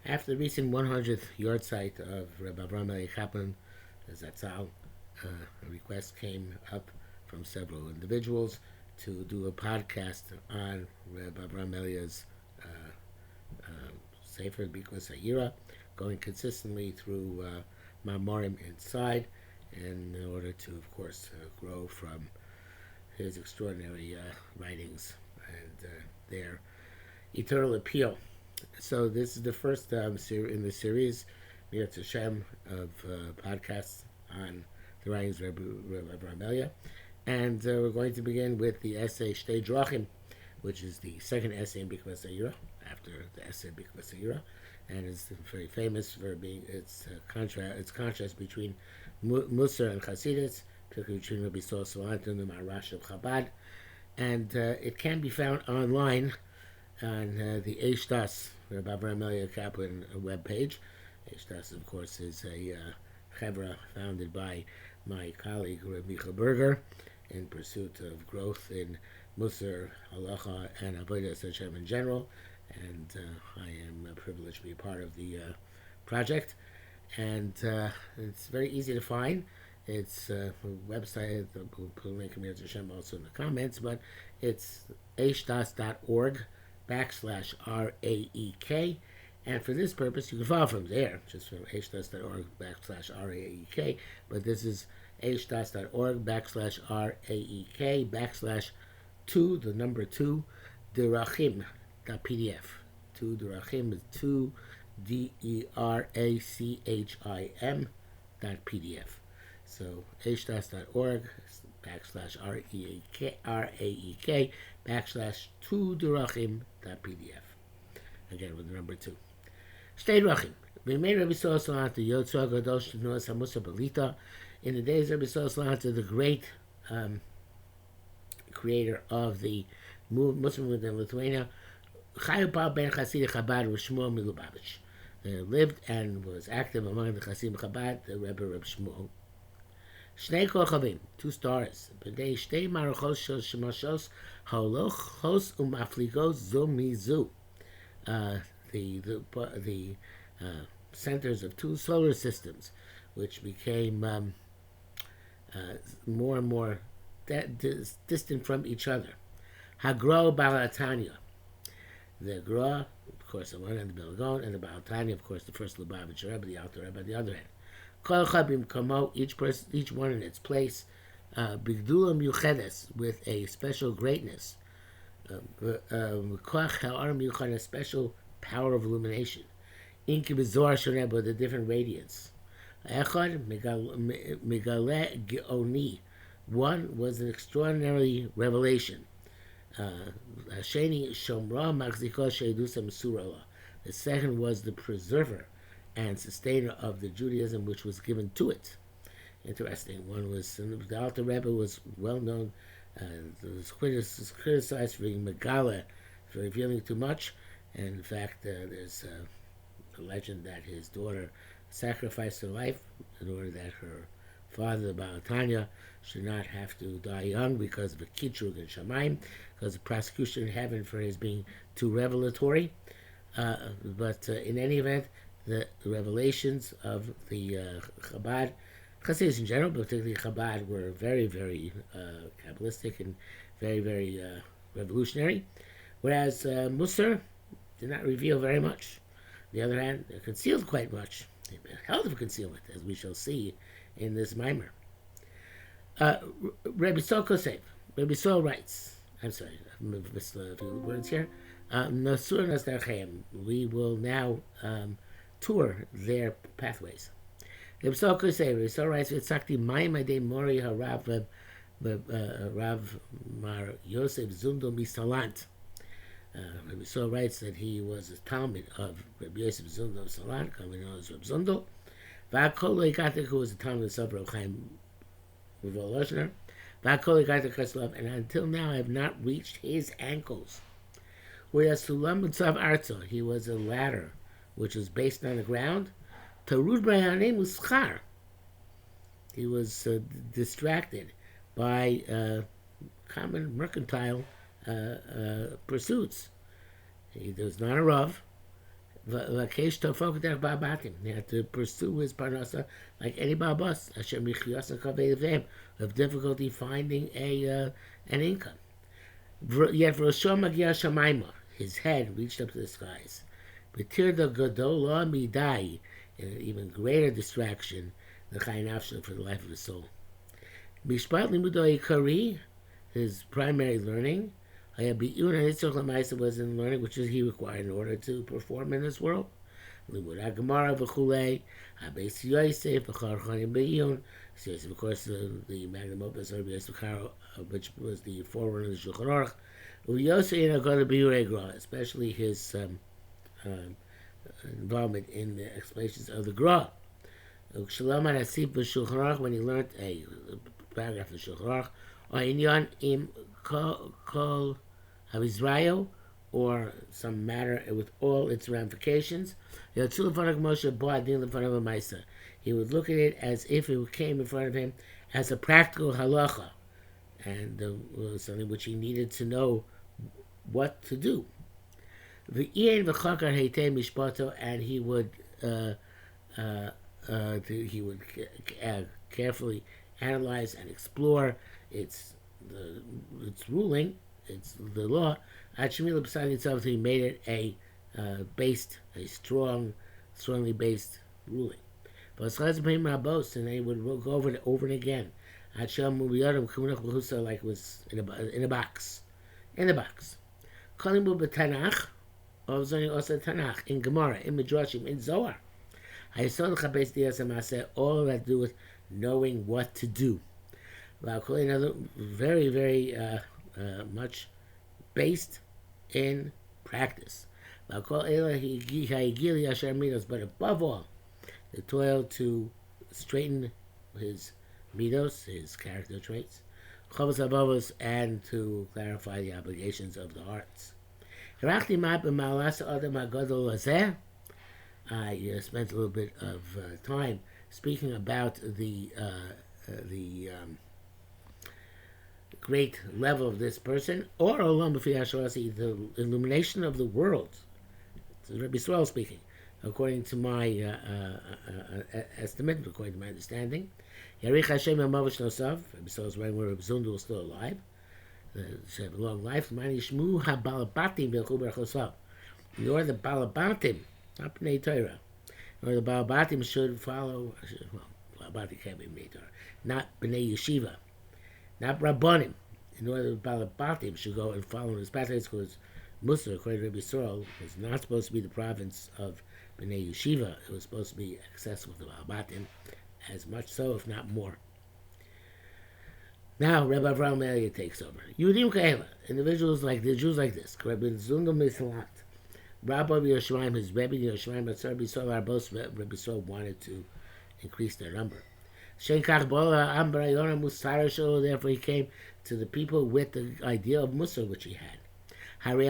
After the recent 100th yard site of Rabbi Avrohom Kaplan, Zatzal, a request came up from several individuals to do a podcast on Rabbi Avrohom's Sefer Bikos Hayira, going consistently through Mamorim inside, in order to, of course, grow from his extraordinary writings and their eternal appeal. So this is the first in the series, Mirat Hashem, of podcasts on the writings of Rabbi Avrohom, and we're going to begin with the essay Shtei Derachim, which is the second essay in Bikvas Hayira, after the essay Bikvas Hayira, and is very famous for being its contrast between Musar and Chassidus, particularly between Rabbi Sol Salant and the Marash of Chabad, and it can be found online on the Eshtas, Rabbi Avrohom Kaplan webpage. Eshtas, of course, is a chevra founded by my colleague Rabbi Michael Berger in pursuit of growth in Musar, Halacha, and Avodas Hashem in general, and I am privileged to be a part of the project. And it's very easy to find. It's a website, we'll put a link in Hashem also in the comments, but it's hdas.org/RAEK. And for this purpose, you can follow from there, just from hdas.org/RAEK. But this is hdas.org/RAEK/2, the number 2, Derachim.pdf. 2 Derachim is 2 DERACHIM.pdf. So hdas.org/RAEK/2 Derachim.pdf. Again with the number 2. Shtei Derachim. We made Rabbi Sol Salant, the Yotzar Gadol Sh'nuas HaMusar Belita. In the days of Rabbi Sol Salant, the great creator of the Muslim movement in Lithuania, Chayu ben Chassidim Chabad Shmuel Milubavitch, lived and was active among the Chassidim Chabad, the Rebbe Reb Shmuel. Shnei Kochavim, 2 stars. B'nei Shtei Marochos Shel Shemashos Holochos Umafligos Zu Mizu. The centers of 2 solar systems, which became more and more distant from each other. Hagro Balatanya. The Gra, of course, on one end, the Belagon, and the Balatanya, of course, the first Lubavitch Rebbe, the Alter Rebbe, on the other end. Kol Chabim Kamo, each one in its place. Bigdula Muchedes, with a special greatness. Koach Ha'ar Muchad, a special power of illumination. Inki B'Zohar Shoneh, with a different radiance. Echad Megale Geoni. One was an extraordinary revelation. Sheni Shomra Machziko Sheidusa Mesurala. The second was the preserver and sustainer of the Judaism which was given to it. Interesting. One was the Alter Rebbe was well known. Was criticized for being Megala, for revealing too much. And in fact, there's a legend that his daughter sacrificed her life in order that her father, the Balatanya, should not have to die young because of a kitrug in Shamayim, because of prosecution in heaven for his being too revelatory. But in any event, the revelations of the Chabad, Hasidus in general, but particularly Chabad, were very, very Kabbalistic and very, very revolutionary, whereas Musar did not reveal very much. On the other hand, they concealed quite much. A hell of a concealment, as we shall see in this mimer. Rabbi Sol Kosev. Rabbi Sol writes, I'm sorry, I've missed a few words here. Nasur Nas Derachim. We will now tour their pathways. Rabbi Sol Kosev. Rabbi Sol writes, V'tzakti Mayim Adei Mori HaRav Rav Mar Yosef Zundel Misalant. Rabbi Sol writes that he was a Talmud of Rabbi Yosef Zundel of Salant, commonly known as Rabbi Zundel. V'akol Loikatik, who was a Talmud of Rabbi Chaim Volozhner. V'akol Loikatik Kreslov, and until now I have not reached his ankles. Whereas Sulam Mutzav Arzo, he was a ladder which was based on the ground. Tarud Brayanim Uschar. He was distracted by common mercantile pursuits. He was not a Rav. Vakesh tofok derech ba'abatim. He had to pursue his parnasa like any ba'abas. Asher michiyasa kavei levem, of difficulty finding an income. Yet v'roshom magia shamayma, his head reached up to the skies. B'tir the gadola midai, an even greater distraction, the chayin nafsho, for the life of his soul. Mishpat limudo ikari, his primary learning, was in learning which he required in order to perform in this world. Limud Gemara v'chulei, Habes Yosef v'char chanim be'iyun. Yosef, of course, the magnum opus of Rabbi Yosef, which was the forerunner of the Shulchan Aruch. Yosef in Agada Biurei, especially his involvement in the explanations of the Gra. Shalom Anasif b'Shulchan Aruch, when he learned a paragraph of the Shulchan Aruch, or Inyan im kol Israel, or some matter with all its ramifications. He would look at it as if it came in front of him as a practical halacha, and something which he needed to know what to do. And he would carefully analyze and explore its ruling, it's the law. He made it a strongly based ruling. And they would go over it over and again, like it was in a box. In the box. In Gemara, in Midrashim, in Zohar. All that to do with knowing what to do. Very, very much based in practice. But above all, the toil to straighten his midos, his character traits, and to clarify the obligations of the hearts. I spent a little bit of time speaking about the great level of this person, or the illumination of the world. This is Rabbi Yisrael speaking, according to my estimate, according to my understanding. Yarich Hashem Rabbi Yisrael is writing where Rabbi Zundel was still alive. Should have a long life. Nor the Balabatim, not Bnei Torah, nor the Balabatim should follow. Well, Balabatim can't be Bnei Torah, not Bnei Yeshiva. Not Rabbanim, in order the Balabatim should go and follow his pathways, because Musar, according to Rabbi Yisrael, was not supposed to be the province of Bnei Yeshiva. It was supposed to be accessible to Balabatim, as much so, if not more. Now, Rabbi Avrohom Eliyahu takes over. Yudim Kaela, individuals like the Jews like this. Rabbi Zundel Misalat, Rabbi Yerushalayim, his Rebbe Yerushalayim, but Rabbi Yisrael are both. Rabbi Yisrael wanted to increase their number. Therefore he came to the people with the idea of Musar which he had. On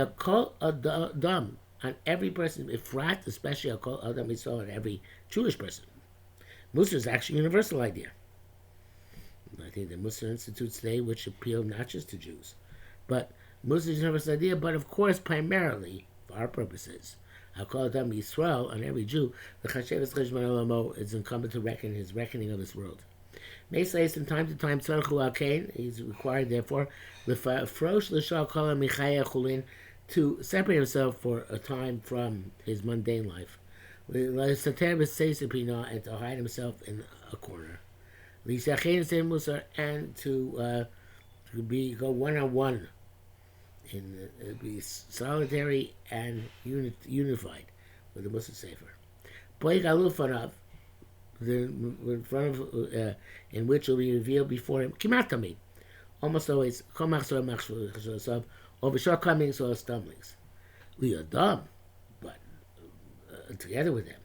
every person, Ifrat, especially Adam Yisrael, on every Jewish person. Musar is actually a universal idea. I think the Musar institutes today which appeal not just to Jews, but Musar is a universal idea, but of course primarily, for our purposes, I'll call Adam Yisrael, on every Jew, the Chasheves Cheshbon Olamo is incumbent to reckon his reckoning of this world. Meisais from time to time, he's required, therefore, to separate himself for a time from his mundane life, and to hide himself in a corner, and to go one-on-one, be solitary and unified with the Musar Sefer. In which will be revealed before him, almost always, or shortcomings or stumblings. We are dumb, but together with them,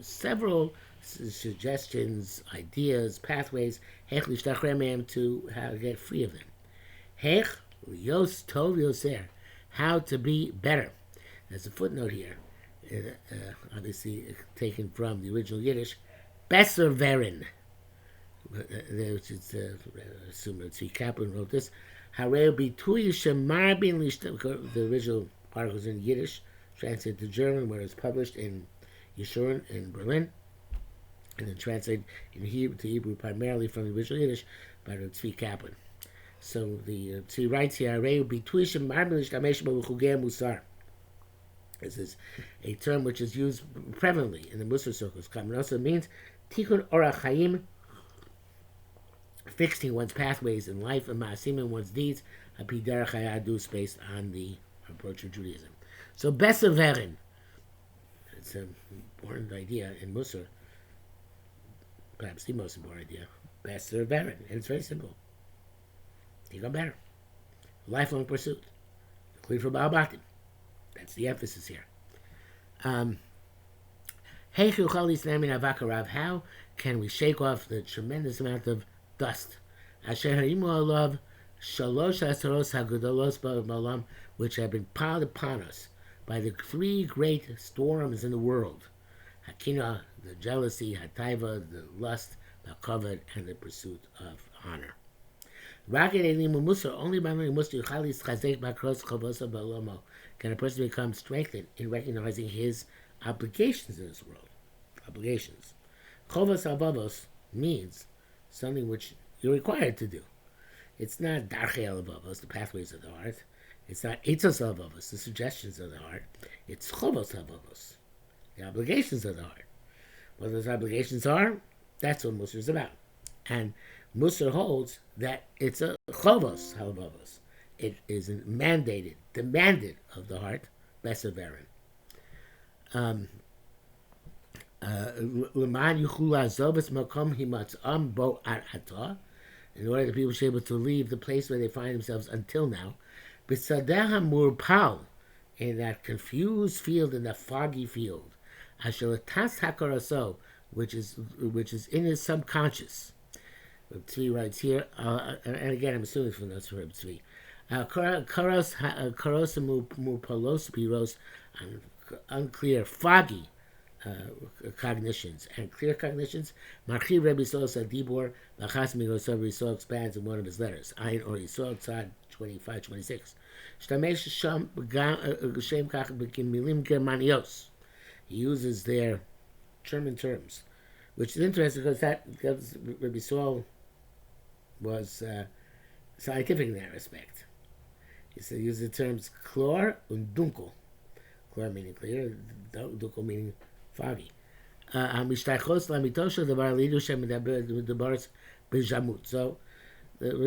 several suggestions, ideas, pathways, to how to get free of them. How to be better. There's a footnote here, obviously taken from the original Yiddish, besser verin, which is, I assume that Kaplan wrote this. The original part was in Yiddish, translated to German, where it was published in Yeshurun in Berlin, and then translated in Hebrew to Hebrew primarily from the original Yiddish by the Tzvi Kaplan. So the Tzvi writes here, this is a term which is used prevalently in the Musar circles. It also means Tikkun Orach Chaim, fixing one's pathways in life, and Ma'asim in one's deeds, Hapi Derech Hayadus, based on the approach of Judaism. So Besaverin, it's an important idea in Musar, perhaps the most important idea. Besaverin, and it's very simple. Become better. Lifelong pursuit, including for Baal Batim. That's the emphasis here. How can we shake off the tremendous amount of dust which have been piled upon us by the three great storms in the world? Hakina, the jealousy, Hataiva, the lust, the covet, and the pursuit of honor. Only by learning Musar can a person become strengthened in recognizing his obligations in this world. Obligations. Chovos Halvavos means something which you're required to do. It's not Darchei Halvavos, the pathways of the heart. It's not Eitzos Halvavos, the suggestions of the heart. It's Chovos Halvavos, the obligations of the heart. What those obligations are, that's what Musar is about. And Musar holds that it's a Chovos Halvavos. It is mandated, demanded of the heart, Besaverin. In order that people should be able to leave the place where they find themselves until now, in that confused field, in that foggy field, which is in his subconscious. Tzvi writes here, and again I'm assuming from notes from Tzvi. Unclear, foggy cognitions and clear cognitions. Marchi Rabbi Sosa Dibor Lachas Migosav Riso expands in one of his letters. Ayin or Riso Tzad 25-26. Shtamesh Sham Shem Kach Milim Germanios. He uses their German terms, which is interesting because Rabbi Saul was scientific in that respect. He uses the terms chlor and dunkel. Chlor meaning clear, dunkel meaning foggy. So the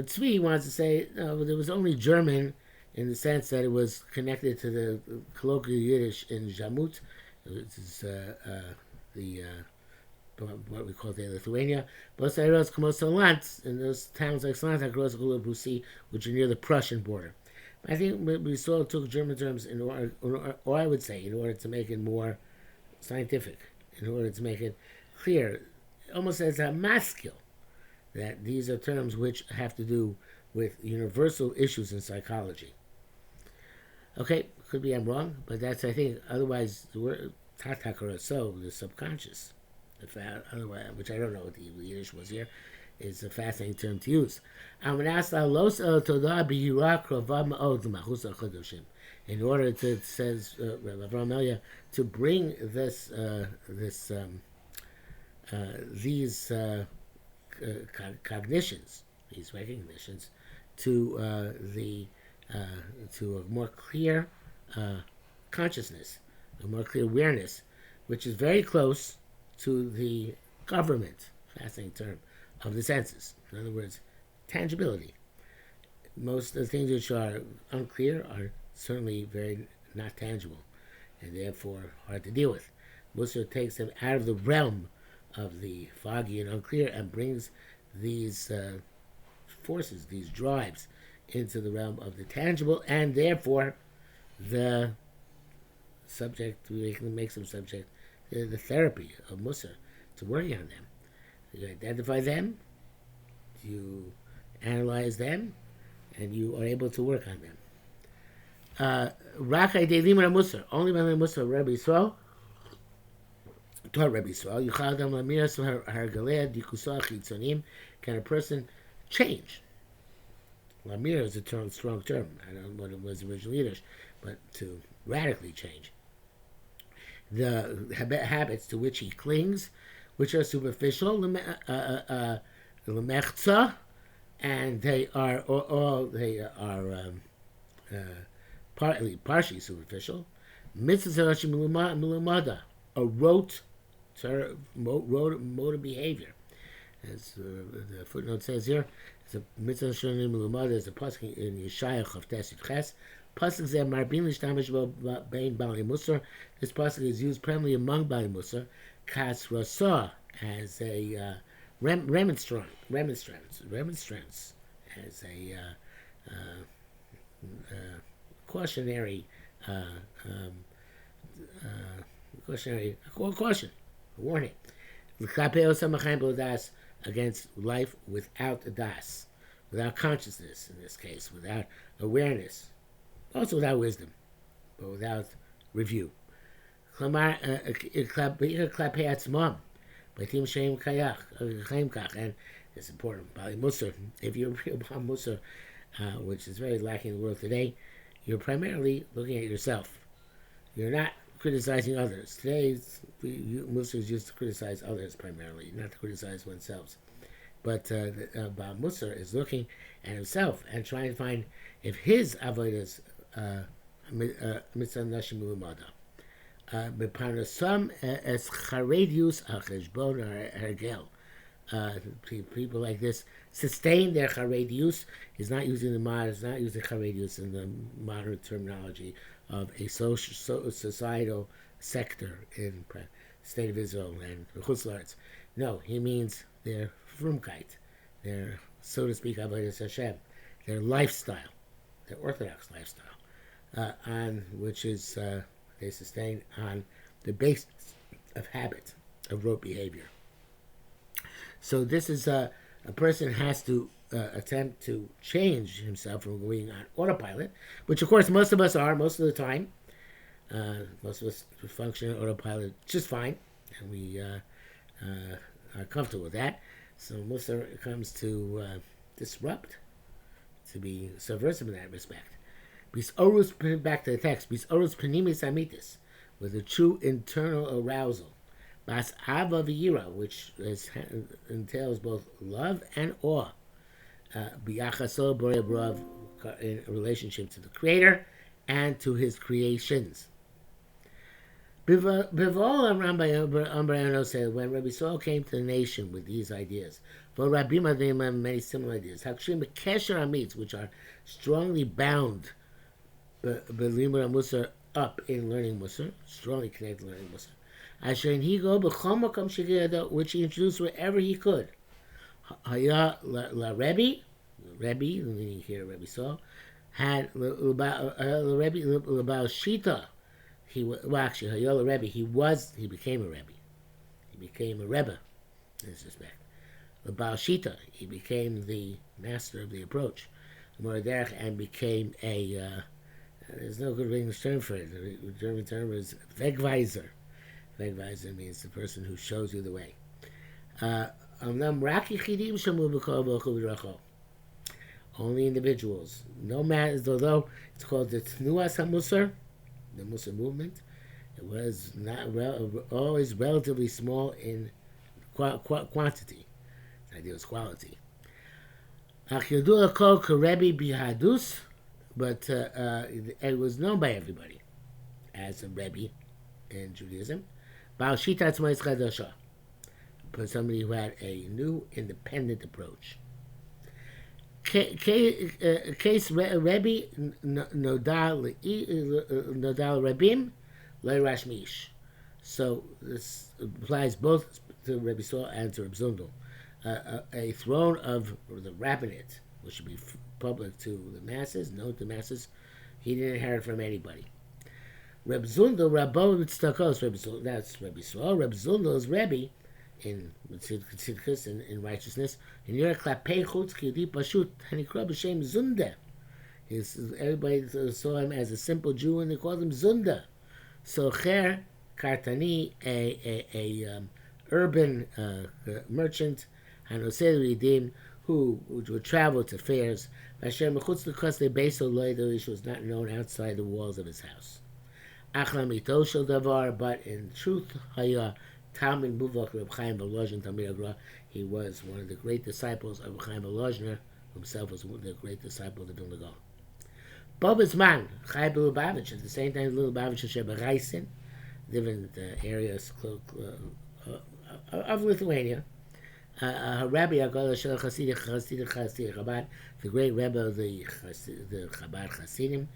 Tzvi wants to say, no, there was only German in the sense that it was connected to the colloquial Yiddish in Jamut, which is what we call today Lithuania. But in those towns like Salant, which are near the Prussian border. I think we sort of took German terms in order, or I would say, in order to make it more scientific, in order to make it clear, almost as a masculine, that these are terms which have to do with universal issues in psychology. Okay, could be I'm wrong, but that's, I think, otherwise the word tatakara, so the subconscious, otherwise, which I don't know what the Yiddish was here, is a fascinating term to use. In order to, says Avrohom, to bring these cognitions, these recognitions, to to a more clear consciousness, a more clear awareness, which is very close to the government, fascinating term, of the senses. In other words, tangibility. Most of the things which are unclear are certainly very not tangible, and therefore hard to deal with. Musar takes them out of the realm of the foggy and unclear and brings these forces, these drives, into the realm of the tangible, and therefore the subject, makes them subject to the therapy of Musar, to working on them. You identify them, you analyze them, and you are able to work on them. Rakai Delimar Musar, only by the Musar Rabbi Yisrael, taught Rabbi Yisrael, Yuchadam Lamiras Hargalea Dikusah Chitzonim, can a person change? Lamir is a strong term. I don't know what it was originally Yiddish, but to radically change. the habits to which he clings, which are superficial, lemechza, and they are partially superficial. Mitzvah milumada, a rote mode of behavior. As the footnote says here, it's a mitzvah shonim milumada is a pasuk in Yeshayach of Tesit Ches. Pasuk zeh marbin l'shtamish bein bali musar. This pasuk is used primarily among bali musar. Kas rasa as a remonstrance as a cautionary caution, a warning. Against life without a das, without consciousness in this case, without awareness, also without wisdom, but without review. And it's important. Bali Musar, if you're a real Bali Musar, which is very lacking in the world today, you're primarily looking at yourself. You're not criticizing others. Today, Muslims used to criticize others primarily, not to criticize oneself. But Bal Musar is looking at himself and trying to find if his avodas mitzvah nashim ulumada. Beparnasam es charedius acheshbon hergel. People like this sustain their charedius. Is not using charedius in the modern terminology of a societal sector in the state of Israel and Chutz La'aretz. No, he means their frumkeit, their, so to speak, avodas Hashem, their lifestyle, their orthodox lifestyle, on which is they sustain on the basis of habit, of rote behavior. So this is a person has to attempt to change himself from going on autopilot, which of course most of us are most of the time. Most of us function on autopilot just fine, and we are comfortable with that. So most of it comes to disrupt, to be subversive in that respect. Back to the text. Bisorus penimis amitis, with a true internal arousal. Bas ava v'yira, which entails both love and awe. Biyachaso borei brav, in relationship to the Creator and to His creations. Bivol Ambrayano said, when Rabbi Saul came to the nation with these ideas, for Rabbi Madim and many similar ideas, Hakshim Kesher Amitz, which are strongly bound, Belimur Musar, up in learning Musar, strongly connected to learning Musar. Asher Higo B'chomakam Shigeda, which he introduced wherever he could. Haya la Rabbi, meaning here Rabbi Saul, had Rabbi Labal Shita. He became a Rebbe. He became a Rebbe in this respect. The Baal Shita, he became the master of the approach, and became a. There's no good English term for it. The German term is Wegweiser. Wegweiser means the person who shows you the way. Only individuals. No matter, although it's called the Tnuas HaMusar, the Musar movement, it was not always relatively small in quantity. The idea was quality. But it was known by everybody as a Rebbe in Judaism. But somebody who had a new independent approach. Case Rebbe Nodal Rebim Le'Rashmish. So this applies both to Rebbe Saul and to Reb Zundel. A throne of the rabbinate, which should be public to the masses, known to the masses, he didn't inherit from anybody. Reb Zundel, Rabbo Tzedakos, that's Rebbe Saul. Reb Zundel is Rebbe in righteousness. And you're a klapei chutz k'yudi pashut, and he called b'shem Zunda. Everybody saw him as a simple Jew, and they called him Zunda. So Cher Kartani, a urban merchant, Hanosei Ridim, who would travel to fairs, Hashem mechutz l'kos lebeso loy, though he was not known outside the walls of his house. Achla mito shel davar, but in truth, haya Talmid Muvach Reb Chaim Volozhin Talmid Agra. He was one of the great disciples of Reb Chaim Volozhiner, himself was the great disciple of the Vilna Gaon. Bob's man, Chai Lubavitch, at the same time, Lubavitch and Sheba Reisin, different areas of Lithuania. Rabbi Agola Shel Chasidim Chabad, the great Rebbe of the Chabad Chasidim.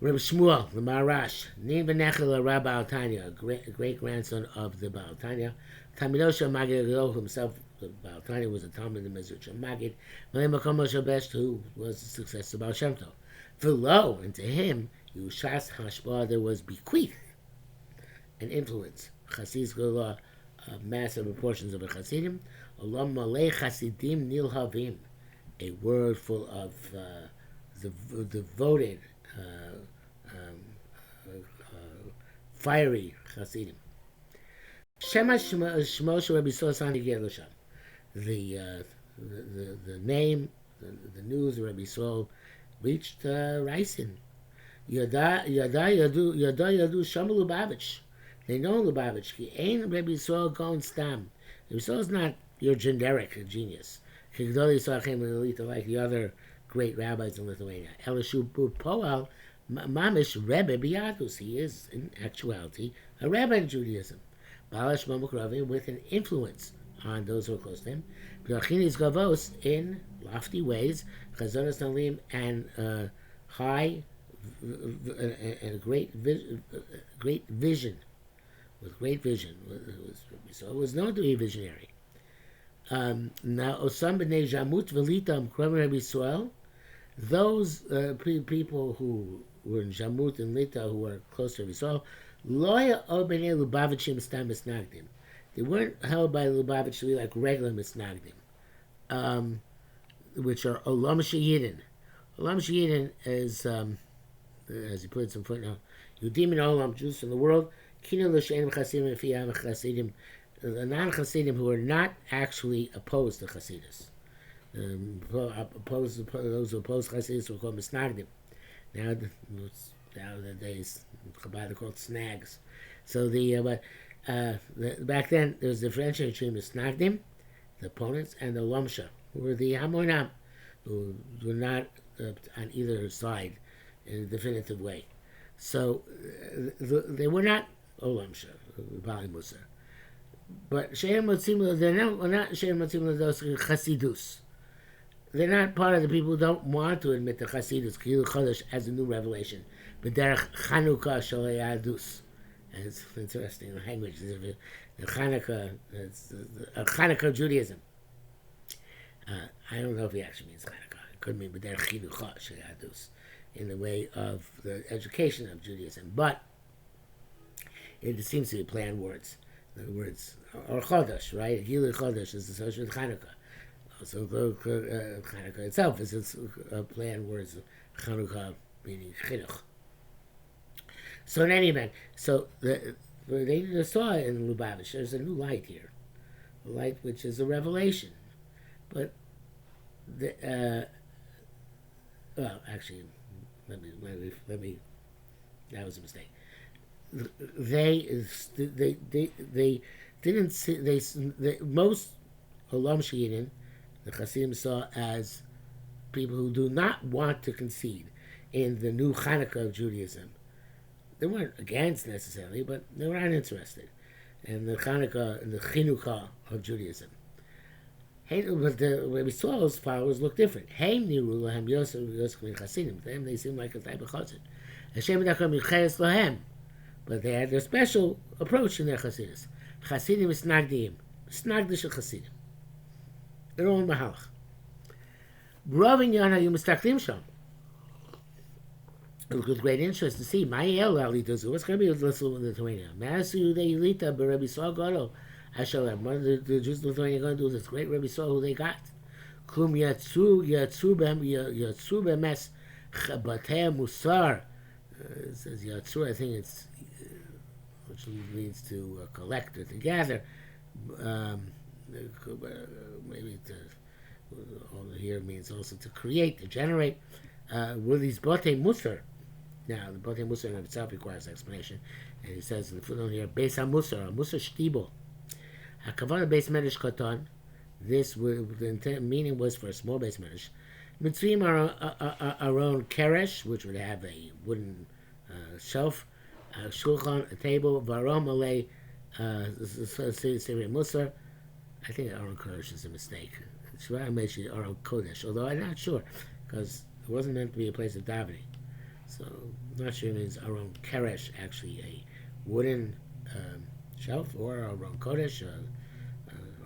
Rabbi Shmuel, the Marash, Nin Benechel Rabbi Altanya, great grandson of the Baal Tanya. Tamidosha Magid Agdol himself, the Baal Tanya was a Talmud in Mezrich Magid. Malay Makom Moshe Best, who was the successor of Baal Shem Tov. V'lo, and to him, Yushas Hashpah, there was bequeath and influence. Chasid's Gola, massive proportions of a Chasidim. Olam Malay Chasidim Nilhavim, a word full of the devoted, fiery Hasidim. Shema Shmo Rabbi Sosan Yerusham. The name, the news of Rabbi Sol reached Reisin. Yada Yadu Shamu Lubavitch. They know Lubavitch. He ain't Rabbi Sol going stam. Rabbi Sol is not your generic genius. Kigdoli Sachem and Elita like the other great rabbis in Lithuania. Elishu Poal Mamish Rebbe Biyadus. He is, in actuality, a rabbi in Judaism. Balash Mamukravim with an influence on those who are close to him. B'achinis Gavos in lofty ways. Chazonos Nalim and high and great vision. With great vision. So it was known to be visionary. Now, Osam b'nei Jamut v'litam k'ram Rabbi Yisrael, those people who were in Jamut and Lita, who were close to Rabbi Yisrael, loya o b'nei Lubavitchim stam misnagdim. They weren't held by Lubavitch to be like regular misnagdim, which are olam sheyidin. Olam sheyidin is, as he puts in footnote, Yudim in olam, Jews in the world, kina l'she'enim chasidim v'fiyam chasidim, the non-Hasidim who are not actually opposed to Hasidus. Those who oppose Hasidus were called Misnagdim. Nowadays, Chabad are called snags. So back then there was a differentiation between Misnagdim, the opponents, and the Lomsha, who were the Hamonam, who were not on either side in a definitive way. So they were not Olamsha, Bali Musa. But they're not Chasidus. They're not part of the people who don't want to admit the Chasidus, Kiyul Chodesh, as a new revelation. But Derach Chanukah Shalayadus. And it's interesting language. The Chanukah, Chanukah Judaism. I don't know if he actually means Chanukah. It could mean Derach Chinuchah Shalayadus in the way of the education of Judaism. But it seems to be planned words. The words, or Chodesh, right? Gilui Chodesh is associated with Chanukah. Also, Chanukah itself is planned words, Chanukah meaning Chinuch. So in any event, they saw in Lubavitch, there's a new light here. A light which is a revelation. But, actually, let me, that was a mistake. They didn't see, most Olam Sheyidin, the Hasidim saw as people who do not want to concede in the new Chanukah of Judaism. They weren't against necessarily, but they were uninterested in the Chanukah and the Chinuchah of Judaism. But the Rabbi Saul's followers look different. Heim niru lahem Yosef min Chasidim. To them, they seem like a type of Chassid. Hashem yidacham yichayes lahem. But they had their special approach in their Chasidus. Chasidim is Nagdim. Snagdish of Chasidim. Their own Mahalach. Brovin Yana, you mustakdim sham. It was with great interest to see. Ma'ayel Alitazu. What's going to be with Lithuania? Masu de Elita, but Rabbi Saul Godo. I shall have one of the Jews of Lithuania going to do this great Rabbi Saul who they got. Klum Yatsu Bemes Batei Musar. It says Yatsur, I think it's, which leads to collect or to gather. Maybe here means also to create, to generate. Were these Batei Musar, Now, the Batei Musar in itself requires explanation, and he says in the footnote here, Beis HaMusar, Musar Shtibo. HaKavana Beis Medrash Katan. This the meaning was for a small Beis Medrash. Mitzvim our own keresh, which would have a wooden shelf, shulchan, a table, varom alei, Sivri Musar. I think Aron Kodesh is a mistake. Shvara mentioned Aron Kodesh, although I'm not sure, because it wasn't meant to be a place of davening. So I'm not sure it means Aron Keresh, actually a wooden shelf, or Aron Kodesh,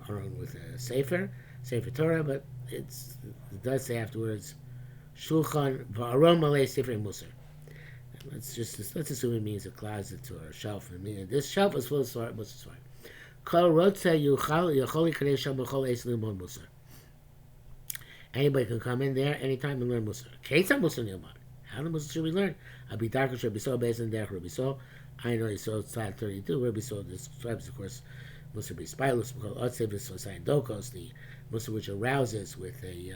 Aron with a Sefer Torah, but it does say afterwards, Shulchan V'Aron Malei Sefer Musar. Let's assume it means a closet or a shelf. I mean, this shelf is full of Musar Svarim. Anybody can come in there anytime and learn Musar. How the Musar should we learn? Rabbi Saw based on Derech Rabbi Saw. I know he saw slide 32. Rabbi Saw describes, of course, Musar be spilus, the Musar which arouses with a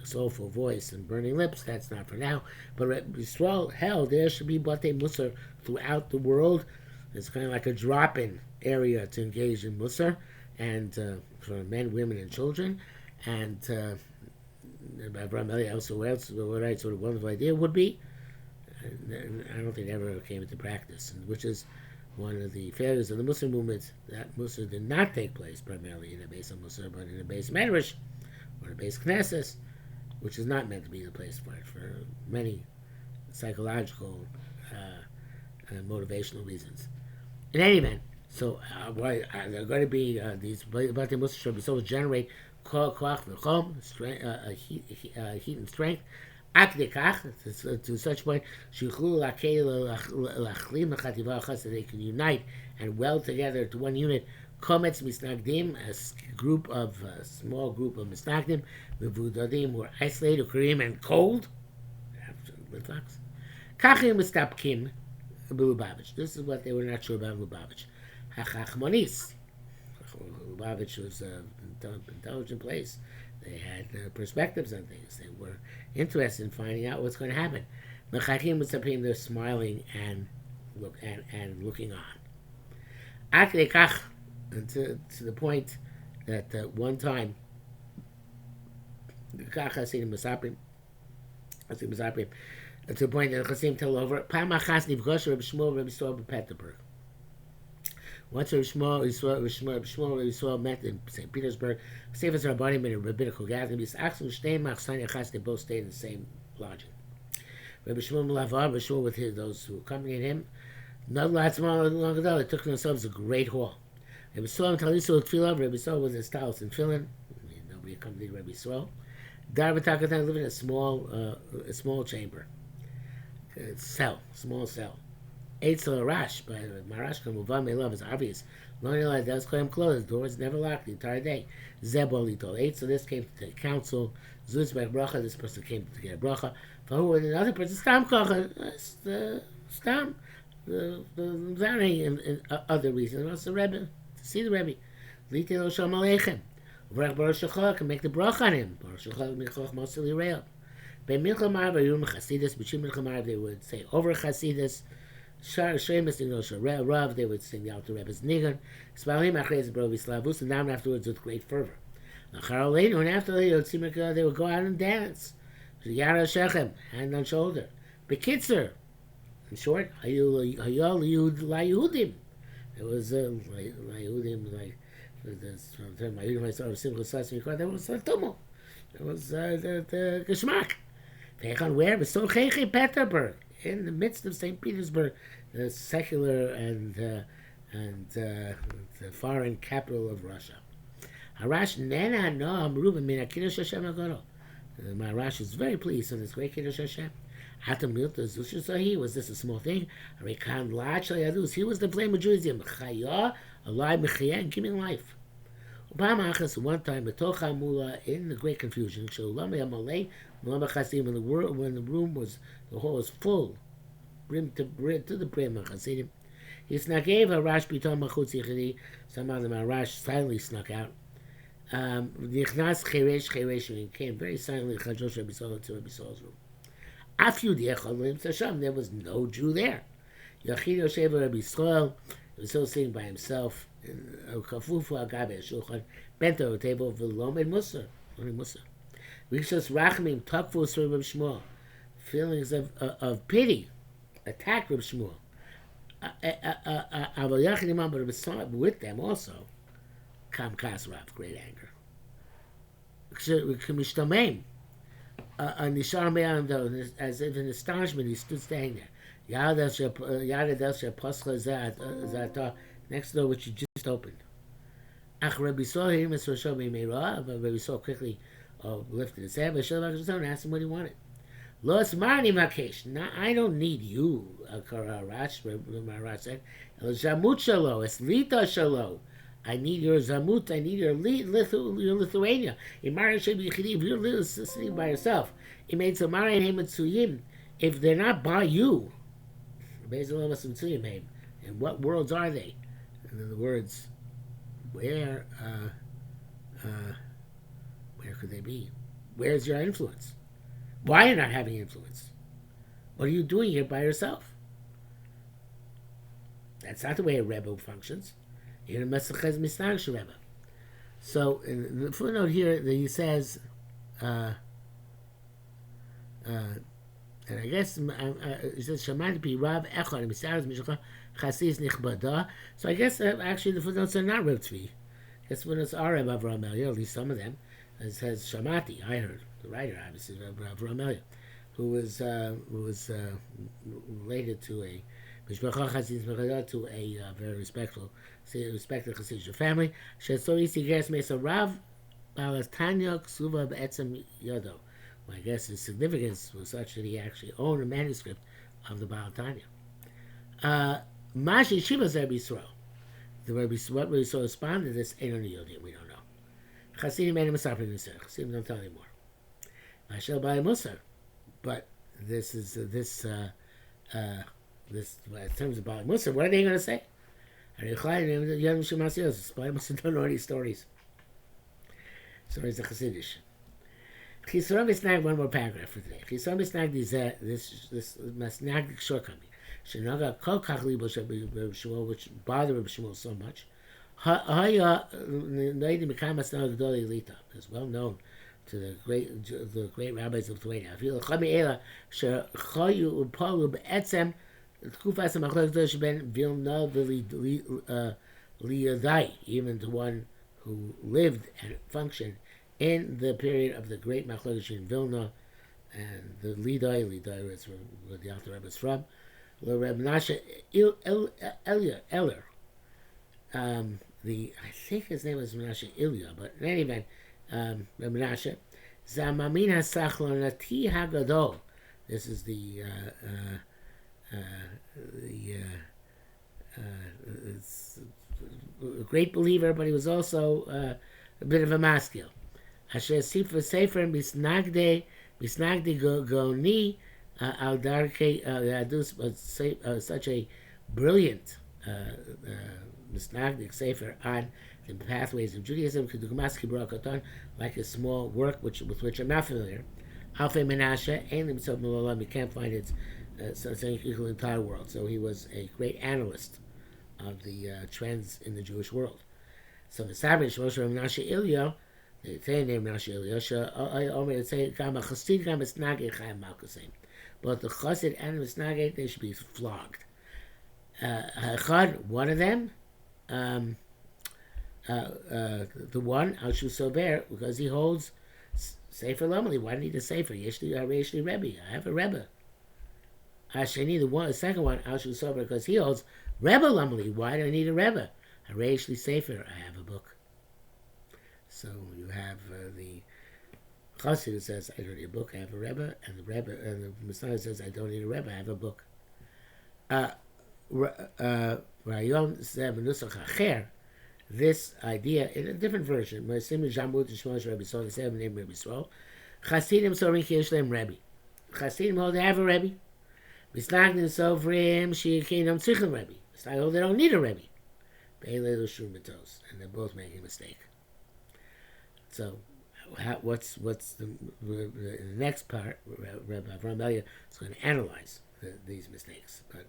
soulful voice and burning lips. That's not for now. But Rabbi Saw held there should be Batei Musar throughout the world. It's kind of like a drop-in area to engage in Musar, and for men, women, and children. And Avrohom Eliyahu also writes what a wonderful idea would be. And I don't think it ever came into practice, which is one of the failures of the Muslim movement, that Musar did not take place primarily in a base of Musar, but in a base Medrash or a base Knesset, which is not meant to be the place for it, for many psychological motivational reasons. In any event, so there are going to be these Batei Musar should be so generate koach v'chom, heat and strength, to such point that they can unite and weld together to one unit. Kometz misnagdim, a small group of misnagdim, mevudadim, who are isolated, ukrim, and cold. Kachim mistapkim. Lubavitch. This is what they were not sure about Lubavitch. Hachachmonis. Lubavitch was an intelligent place. They had perspectives on things. They were interested in finding out what's going to happen. Mechachim Mitzapim, they're smiling and looking on. Akdekach, to the point that one time, Kach Hasidim Misapim, to the point that the Chassidim tell over, Pamachas Nivgosh Rabbi Shmuel Rabbi Saul Petersburg. Once Rabbi Shmuel met in St. Petersburg, Sefer Rabbanim in a rabbinical gathering. They both stayed in the same lodging. Rabbi Shmuel Malavar, Rabbi Shmuel with those who accompanied him, not long ago, they took to themselves a great hall. Rabbi Saul Taliso Tfilah, Rabbi Saul was in Stalos and Tfilin. Nobody accompanied Rabbi Saul. Dar B'Takatan lived in a small chamber. Small cell. Eitzel Arash, by Marash Kamuvam Melav is obvious. Lonely does claim closed, doors never locked the entire day. Zeboli told eight, so this came to take counsel. Zuzbek Bracha, this person came to get a bracha. For who another person, Stam Kocha, Stam, the Zari, and other reasons. Also, the Rebbe, to see the Rebbe. Litilo Shom Aleichem. Vrach Baruch Shachar can make the bracha on him. Baruch Shachar Michoch Mosili Reil. By Milchamar, by Yom Chasidus, B'Shim Milchamar, they would say over Chasidus. Shemus in Rosh Rav, they would sing out the Rebbe's Nigun. Spalim Achrez Brovi Slavus, and down afterwards with great fervor. Nachar later, and after they would go out and dance. Yara Shechem, hand on shoulder. Bekitzer, in short, Hayol Yud Layudim. It was Layudim, like from the Mayudim I saw of Simchas Sasmi, that was Tumo. It was the Geschmack. Where? But so Cheche Petersburg. In the midst of St. Petersburg, the secular and the foreign capital of Russia. Harash Nena Noam Ruben Min Kiddush Hashem Agoro. My Rash is very pleased on this great Kiddush Hashem. Atam Milta Zushasahi, was this a small thing? Arikan Lach Yadus, he was the flame of Judaism. Chaya, alive, Mechaya, and giving life. Achas, one time, Betocha Mula, in the great confusion, Shalom Malay, Chassidim, when the room was, the hall was full, brim to the brim of Chassidim. He gave a Rash Bitom Machutz Yichidi, somehow the Marash silently snuck out. Nichnas Cheresh, he came very silently, Chajosh Rabbi Saul to Rabbi Saul's room. There was no Jew there. Yachid Yosef Rabbi Yisrael was still sitting by himself. Kafufu Agabe Shulchan, bent over a table of Lomed Musa, learning Musa. Rishos Rachamim Takfu Sur Reb Shmuel. Feelings of pity attacked Reb Shmuel. But with them also, Kam Kas Rav, great anger. As if in astonishment, he stood standing there. Next door, which he just opened. Rabbi saw him, but Rabbi saw quickly lifted his head, and asked him what he wanted. Now, I don't need you, Maharaj said. I need your zamut, I need your Lithuania. If you're sitting by yourself, if they're not by you, in what worlds are they? And in the words, where could they be? Where's your influence? Why are you not having influence? What are you doing here by yourself? That's not the way a Rebbe functions. You're a Mesachez Misnag Rebbe. So in the footnote here, he says, and I guess it says Shamati Pi Rav Echad Misaras Mishcha Chasis Nichbada. So I guess actually the footnotes are not Reb Tzvi. I guess footnotes are Reb Avrohom, at least some of them. It says Shamati. I heard the writer, obviously Reb Avrohom, who was related to a Mishpacha Chasis Nichbada, to a very respected Chassidic family. Shetzori Sigeres Mesa Rav Balatanya Ksuva Be'etzem Yodo. Well, I guess his significance was such that he actually owned a manuscript of the Baal Tanya. Mashi Shivas Rabbi Yisrael. What Rabbi Yisrael responded to this, ain't only Yodim, we don't know. Chassidim made him a Masafir Nisar. Chassidim don't tell anymore. Mashel Ba'ai Musar. But this is, in terms of Ba'ai Musar, what are they going to say? Yodim Shemasiyos. Ba'ai Musar don't know any stories. Stories of Chassidish. Chisaron Misnag, one more paragraph for today. Chisaron Misnag, this Masnag shortcoming. Shenaga Kol Kach Libo Shmuel, which bothered Reb Shmuel so much. Haya Noidi Mikam Masnag Gdoli Lita is well known to the great rabbis of Lithuania. Afilu Chami Ela Shechayu Upalu Be'etzem Tkufas HaMachlok Gdol Sheben Vilna Liyadai, even to one who lived and functioned in the period of the great Machlokes in Vilna and the Lidai is where the Alter Rebbe is from. Reb Menashe Eller. I think his name was Menashe Ilya, but in any event, Reb Menashe Zamamin HaSachlonati HaGadol. This is the a great believer, but he was also a bit of a maskil. Asher Sifra Sefer Misnagde Goni Al Darkei Yadus, such a brilliant Misnagdic Sefer on the pathways of Judaism, like a small work with which I'm not familiar. Alfei Menashe and himself Malalam, you can't find it something equal in the entire world. So he was a great analyst of the trends in the Jewish world. So the Sabbath Moshe Menashe Ilya. But the Chassid and the Misnagid, they should be flogged. One of them, the one, Al Shu Sober, because he holds Sefer Lamali. Why do I need a Sefer? Yeshli Rebbe. I have a Rebbe. Asheni, the second one, Al Shu Sober, because he holds Rebbe Lamali. Why do I need a Rebbe? Yeshli Sefer. I have a book. So you have the Chassid who says, I don't need a book, I have a Rebbe, and the Messiah says, I don't need a Rebbe, I have a book. Rayon Zeb Nusach Acher, this idea in a different version, Chasidim Sorin Kiyeshlem Rebbe. Chasidim hold they have a Rebbe. Misnagdim Sovrim Shiakinam Tzichem Rebbe. Misnagdim hold they don't need a Rebbe. And they're both making a mistake. So, what's the next part? Rabbi Avrohom Eliyahu is going to analyze these mistakes, but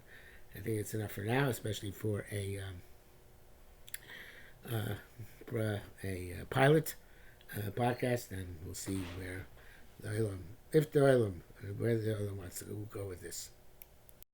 I think it's enough for now, especially for a pilot podcast, and we'll see where the Olam, if the Olam, where the Olam wants to go with this.